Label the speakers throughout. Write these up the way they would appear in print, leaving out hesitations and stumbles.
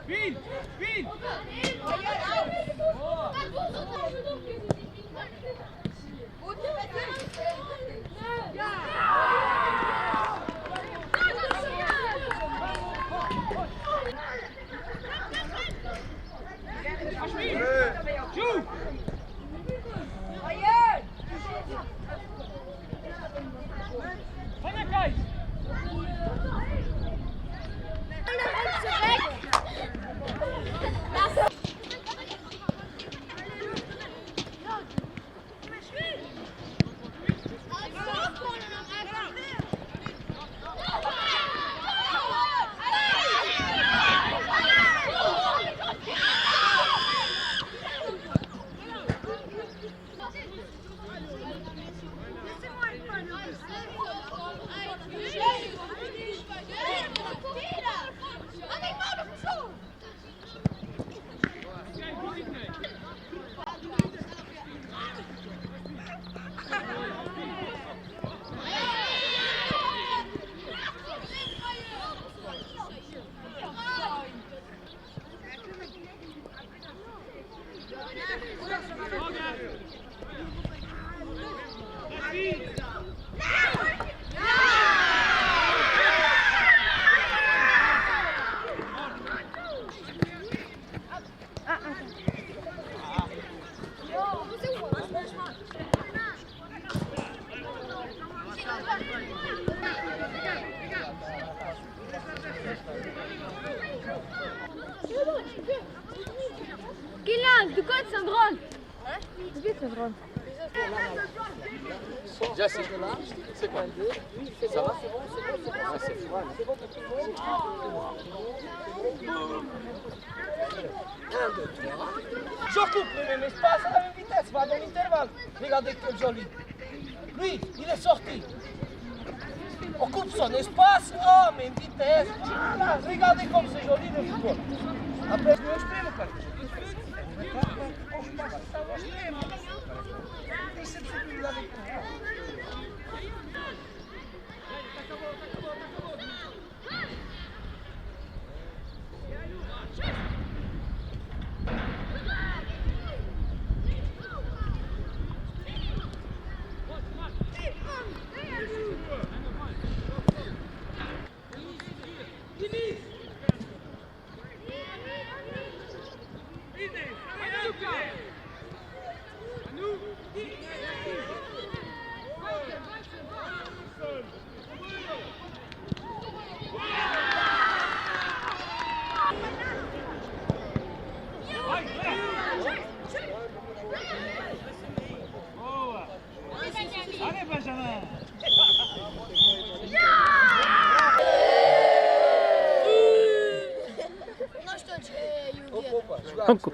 Speaker 1: Spiel! Spiel! Joue! Van der Kijk!
Speaker 2: Kylian, du côté c'est un drone. Hein? Du côté c'est un drone.
Speaker 3: Déjà c'est là, c'est quoi? Ça va? Ah, c'est froid.
Speaker 4: Je coupe le même espace à la même vitesse, va dans l'intervalle. Regardez quel joli. Lui, il est sorti. On coupe son espace, oh, mais vitesse. Là, regardez comme c'est joli le football. Après, je exprime pas.
Speaker 1: Allez Benjamin!
Speaker 3: Coucou.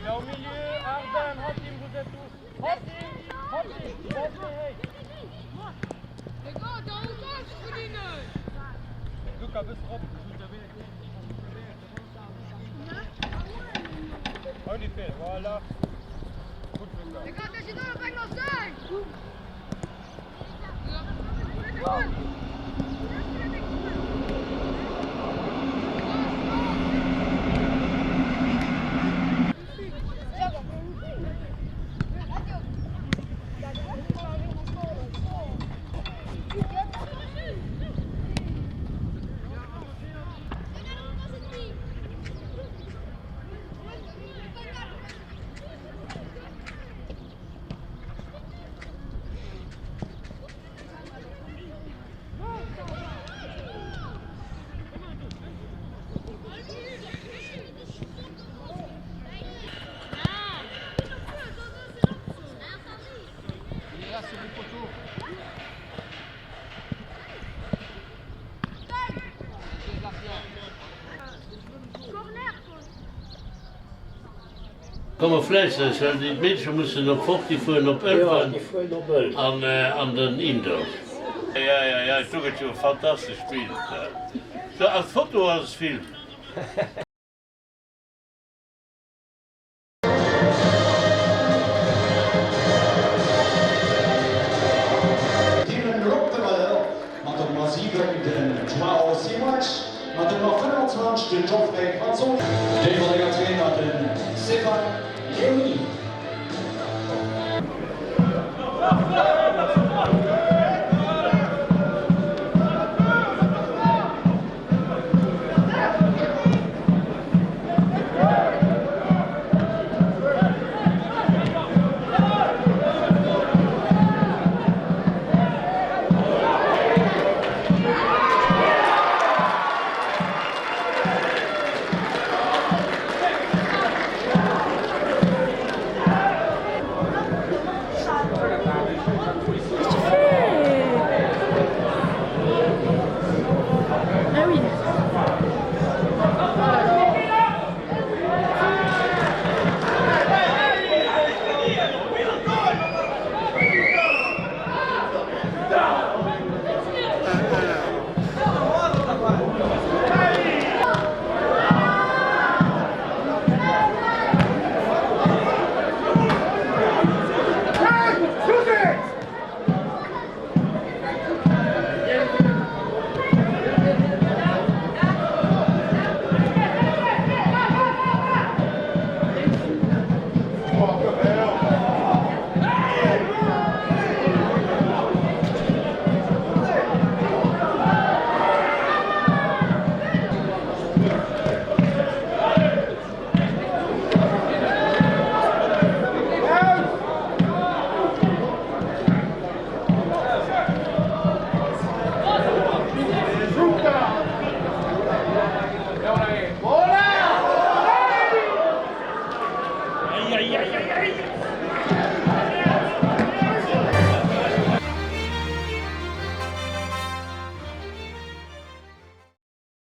Speaker 4: Au milieu, Arden, Hatim, vous êtes tous. Hatim, hey. Luca, bist drauf. En effet, voilà. Goed, Luca.
Speaker 5: Kommer vlees, die mensen moesten op 40 voor op 11 aan de indoor. Ja, ik toch het een fantastisch spel. Zo als foto als film.
Speaker 6: Met een massieve de Joao Simac, met een nog 25 de Geoffrey Franson, de volgende trainer de Stefan Leoni.
Speaker 2: Ah oui.
Speaker 1: Ai, ai, ai, ai, ai.